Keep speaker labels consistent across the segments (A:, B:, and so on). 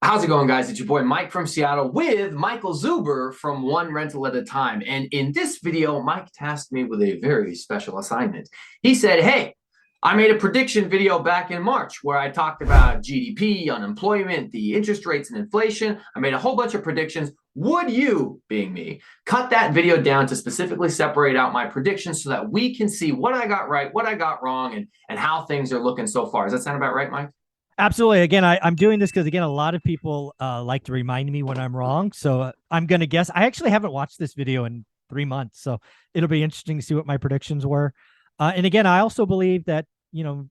A: How's it going, guys? It's your boy Mike from Seattle with Michael Zuber from One Rental at a Time. And in this video, Mike tasked me with a very special assignment. He said, hey, I made a prediction video back in March where I talked about GDP, unemployment, the interest rates and inflation. I made a whole bunch of predictions. Would you, being me, cut that video down to specifically separate out my predictions so that we can see what I got right, what I got wrong, and how things are looking so far? Does that sound about right, Mike?
B: Absolutely. Again, I'm doing this because, again, a lot of people like to remind me when I'm wrong. So I'm going to guess. I actually haven't watched this video in 3 months. So it'll be interesting to see what my predictions were. And again, I also believe that,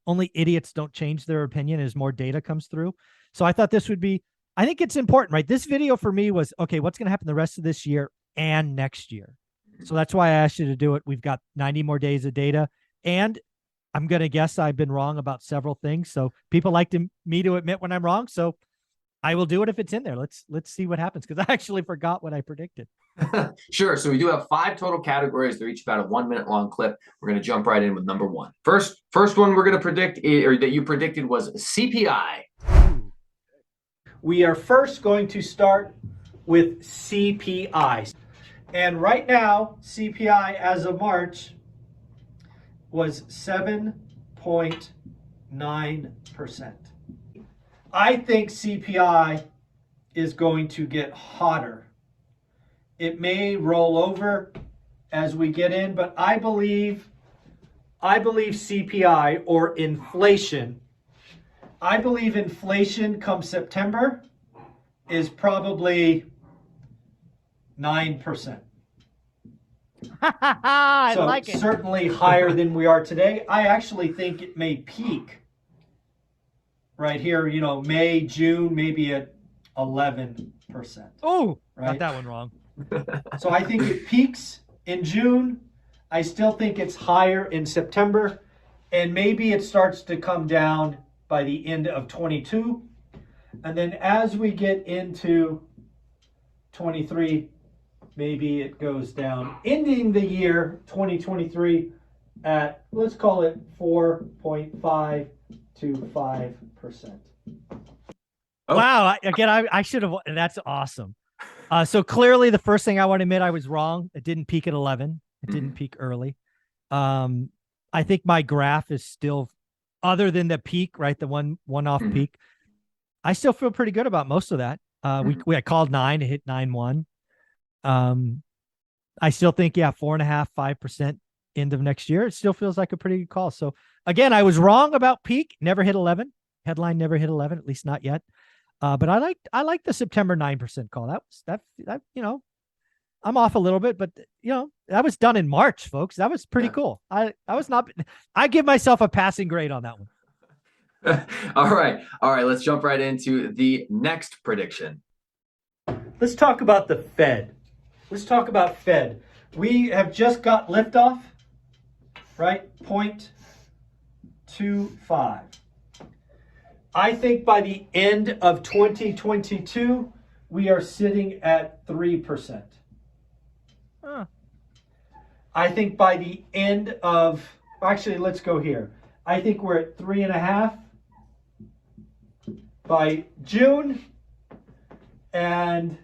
B: only idiots don't change their opinion as more data comes through. So I thought this would be, I think it's important, right? This video for me was, okay, what's going to happen the rest of this year and next year? So that's why I asked you to do it. We've got 90 more days of data, and I'm going to guess I've been wrong about several things. So people like me to admit when I'm wrong. So I will do it if it's in there. Let's see what happens, because I actually forgot what I predicted.
A: Sure. So we do have 5 total categories. They're each about a 1-minute long clip. We're going to jump right in with number 1. First one we're going to predict, or that you predicted, was CPI.
C: We are first going to start with CPI. And right now, CPI as of March was 7.9%. I think CPI is going to get hotter. It may roll over as we get in, but I believe CPI, or inflation, I believe inflation come September is probably 9%.
B: I like it.
C: Certainly higher than we are today. I actually think it may peak right here, May, June, maybe at 11%.
B: Oh,
C: right?
B: Got that one wrong.
C: So I think it peaks in June. I still think it's higher in September, and maybe it starts to come down by the end of 22. And then as we get into 23, maybe it goes down, ending the year 2023 at, let's call it 4.5 to 5%.
B: Oh. Wow. Again, I should have. That's awesome. So clearly the first thing I want to admit, I was wrong. It didn't peak at 11. It didn't peak early. I think my graph is still, other than the peak, right? The one-off peak. I still feel pretty good about most of that. I called 9, it hit 9.1. I still think, 4.5%, 5% end of next year. It still feels like a pretty good call. So again, I was wrong about peak, never hit 11. Headline never hit 11, at least not yet. But I like the September 9% call. That I'm off a little bit, but that was done in March, folks. That was pretty cool. I give myself a passing grade on that one.
A: All right. Let's jump right into the next prediction.
C: Let's talk about the Fed. We have just got liftoff, right? 0.25. I think by the end of 2022, we are sitting at 3%. I think by the end of, actually, let's go here. I think we're at 3.5 by June. And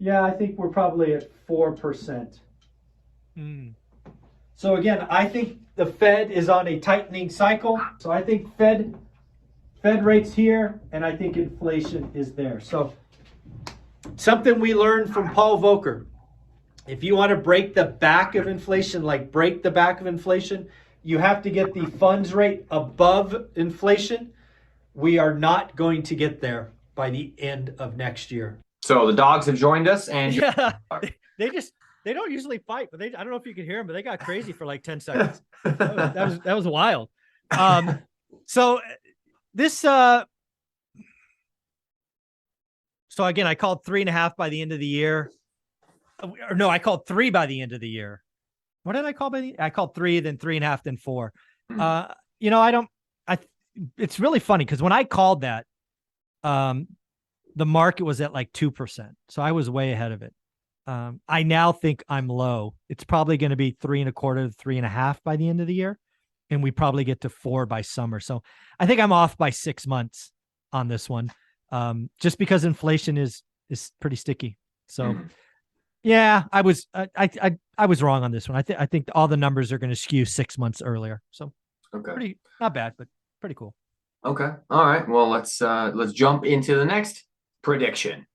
C: I think we're probably at 4%. So again, I think the Fed is on a tightening cycle. So I think Fed rates here, and I think inflation is there. So something we learned from Paul Volcker: if you want to break the back of inflation, you have to get the funds rate above inflation. We are not going to get there by the end of next year.
A: So the dogs have joined us, and
B: they don't usually fight, but I don't know if you can hear them, but they got crazy for like 10 seconds. That was wild. So again, I called 3.5 by the end of the year. Or no, I called 3 by the end of the year. What did I call I called 3, then 3.5, then 4. It's really funny because when I called that, the market was at like 2%. So I was way ahead of it. I now think I'm low. It's probably going to be 3.25 to 3.5 by the end of the year. And we probably get to 4 by summer. So I think I'm off by 6 months on this one. just because inflation is pretty sticky. So yeah, I was wrong on this one. I think all the numbers are going to skew 6 months earlier. So
A: Okay.
B: Not bad, but pretty cool.
A: Okay. All right. Well, let's jump into the next prediction.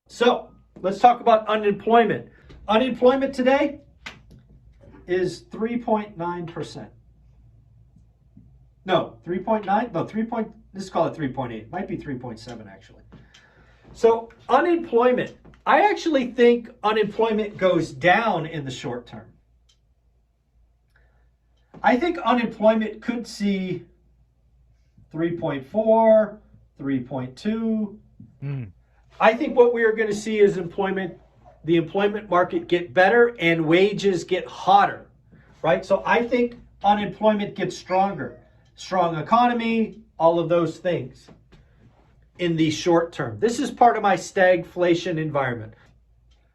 C: So let's talk about unemployment. Unemployment today is 3.9%. No, 3.9. No, 3. Let's call it 3.8. Might be 3.7 actually. So unemployment. I actually think unemployment goes down in the short term. I think unemployment could see 3.4, 3.2. I think what we are going to see is the employment market get better and wages get hotter, right? So I think unemployment gets stronger. Strong economy, all of those things in the short term. This is part of my stagflation environment.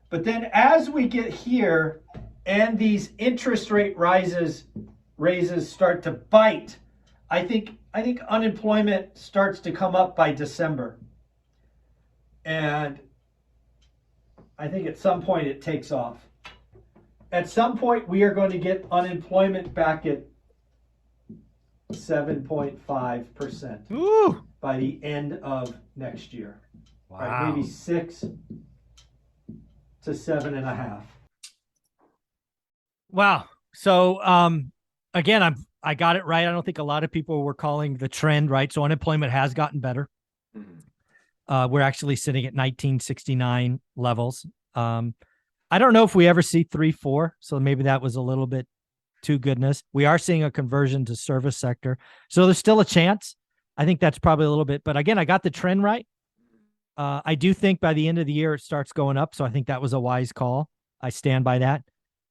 C: But then as we get here and these interest rate raises start to bite, I think unemployment starts to come up by December. And I think at some point it takes off. At some point we are going to get unemployment back at 7.5% by the end of next year.
B: Wow.
C: Right, maybe 6 to 7.5.
B: Wow. So again, I got it right. I don't think a lot of people were calling the trend right. So unemployment has gotten better. We're actually sitting at 1969 levels. I don't know if we ever see 3-4. So maybe that was a little bit too goodness. We are seeing a conversion to service sector. So there's still a chance. I think that's probably a little bit, but again, I got the trend right. I do think by the end of the year, it starts going up. So I think that was a wise call. I stand by that.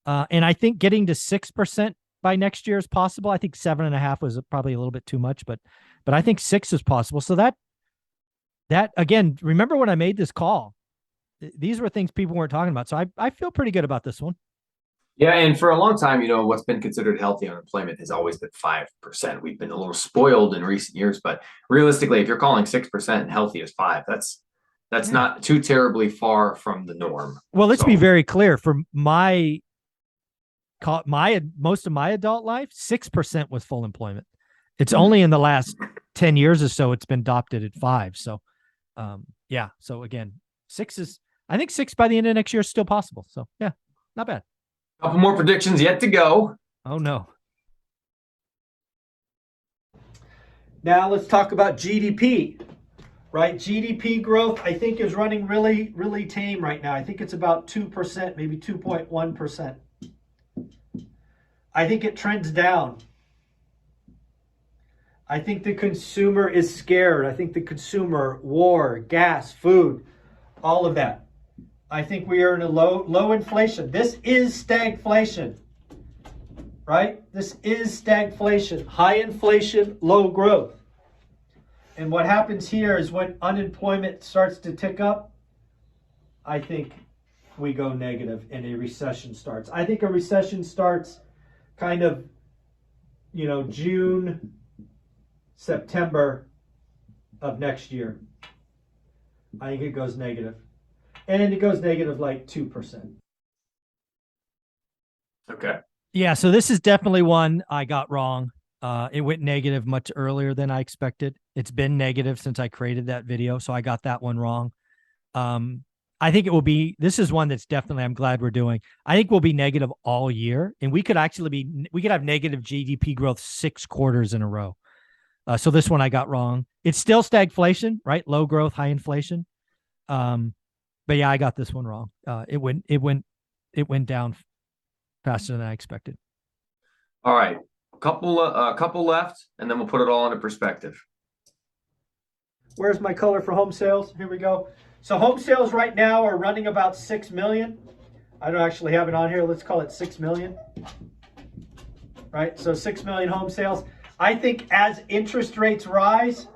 B: And I think getting to 6% by next year is possible. I think 7.5 was probably a little bit too much, but I think 6 is possible. So that again, remember when I made this call, these were things people weren't talking about. So I feel pretty good about this one.
A: Yeah, and for a long time, what's been considered healthy unemployment has always been 5%. We've been a little spoiled in recent years, but realistically, if you're calling 6% and healthy as 5%, that's not too terribly far from the norm.
B: Well, let's be very clear. For most of my adult life, 6% was full employment. It's only in the last 10 years or so it's been adopted at 5%. So, yeah. So again, I think 6 by the end of next year is still possible. So yeah, not bad.
A: Couple more predictions yet to go.
B: Oh no.
C: Now let's talk about GDP, right? GDP growth, I think, is running really, really tame right now. I think it's about 2%, maybe 2.1%. I think it trends down. I think the consumer is scared. I think the consumer, war, gas, food, all of that. I think we are in a low inflation. This is stagflation, right? This is stagflation. High inflation, low growth. And what happens here is when unemployment starts to tick up, I think we go negative and a recession starts. I think a recession starts kind of, June, September of next year. I think it goes negative. And it goes negative like 2%.
A: Okay.
B: Yeah, so this is definitely one I got wrong. It went negative much earlier than I expected. It's been negative since I created that video, so I got that one wrong. I think it will be, this is one that's definitely, I'm glad we're doing. I think we'll be negative all year, and we could have negative GDP growth 6 quarters in a row. So this one I got wrong. It's still stagflation, right? Low growth, high inflation. But yeah, I got this one wrong. It went down faster than I expected.
A: All right, a couple left, and then we'll put it all into perspective.
C: Where's my color for home sales? Here we go. So home sales right now are running about 6 million. I don't actually have it on here. Let's call it 6 million. Right, so 6 million home sales. I think as interest rates rise,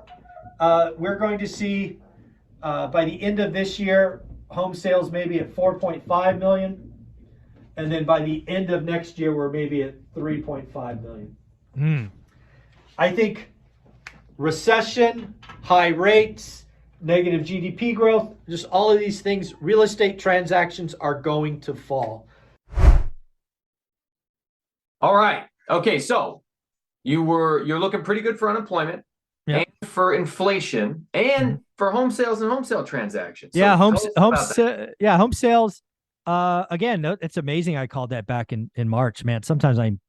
C: we're going to see by the end of this year, home sales maybe at 4.5 million. And then by the end of next year, we're maybe at 3.5 million. I think recession, high rates, negative GDP growth, just all of these things, real estate transactions are going to fall.
A: All right. Okay, so you're looking pretty good for unemployment,
B: Yep.
A: and for inflation, and for home sales and home sale transactions. So
B: Yeah,
A: tell us about that.
B: home sales. Again, it's amazing. I called that back in March, man. Sometimes I'm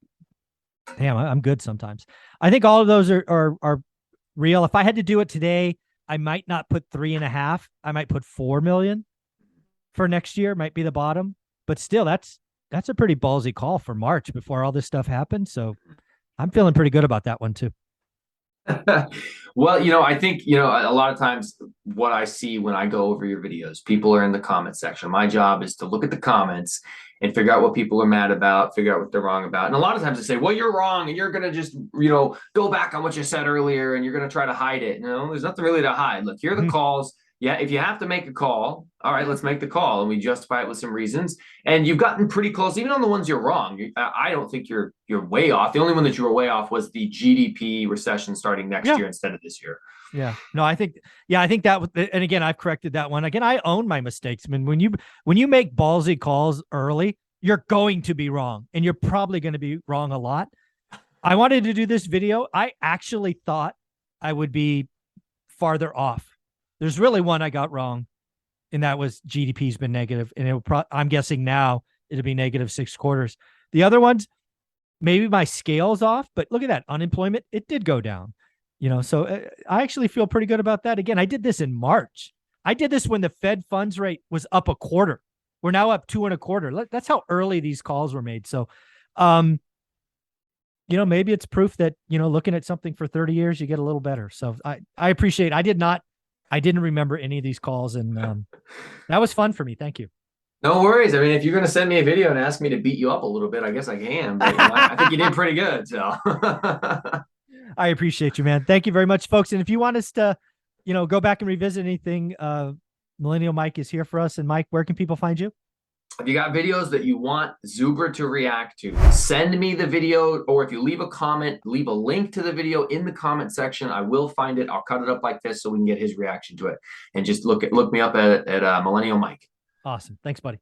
B: good sometimes. I think all of those are real. If I had to do it today, I might not put 3.5. I might put 4 million for next year. Might be the bottom, but still, that's a pretty ballsy call for March before all this stuff happened. So I'm feeling pretty good about that one too.
A: Well, I think, a lot of times what I see when I go over your videos, people are in the comment section. My job is to look at the comments and figure out what people are mad about, figure out what they're wrong about. And a lot of times they say, well, you're wrong, and you're going to just, go back on what you said earlier, and you're going to try to hide it. No, there's nothing really to hide. Look, here are the calls. Yeah, if you have to make a call, all right, let's make the call, and we justify it with some reasons. And you've gotten pretty close, even on the ones you're wrong. I don't think you're way off. The only one that you were way off was the GDP recession starting next year instead of this year.
B: Yeah, no, I think that was, and again, I've corrected that one. Again, I own my mistakes. I mean, when you make ballsy calls early, you're going to be wrong, and you're probably going to be wrong a lot. I wanted to do this video. I actually thought I would be farther off. There's really one I got wrong, and that was GDP's been negative, and I'm guessing now it'll be negative 6 quarters. The other ones, maybe my scale's off, but look at that. Unemployment, it did go down. So I actually feel pretty good about that. Again, I did this in March. I did this when the Fed funds rate was up 1/4. We're now up 2 1/4. That's how early these calls were made. So, maybe it's proof that, looking at something for 30 years, you get a little better. So I appreciate, I didn't remember any of these calls, and that was fun for me. Thank you.
A: No worries. I mean, if you're going to send me a video and ask me to beat you up a little bit, I guess I can. But I think you did pretty good. So
B: I appreciate you, man. Thank you very much, folks. And if you want us to, go back and revisit anything, Millennial Mike is here for us. And Mike, where can people find you?
A: If you got videos that you want Zuber to react to, send me the video, or if you leave a comment, leave a link to the video in the comment section. I will find it. I'll cut it up like this so we can get his reaction to it. And just look me up at Millennial Mike.
B: Awesome. Thanks, buddy.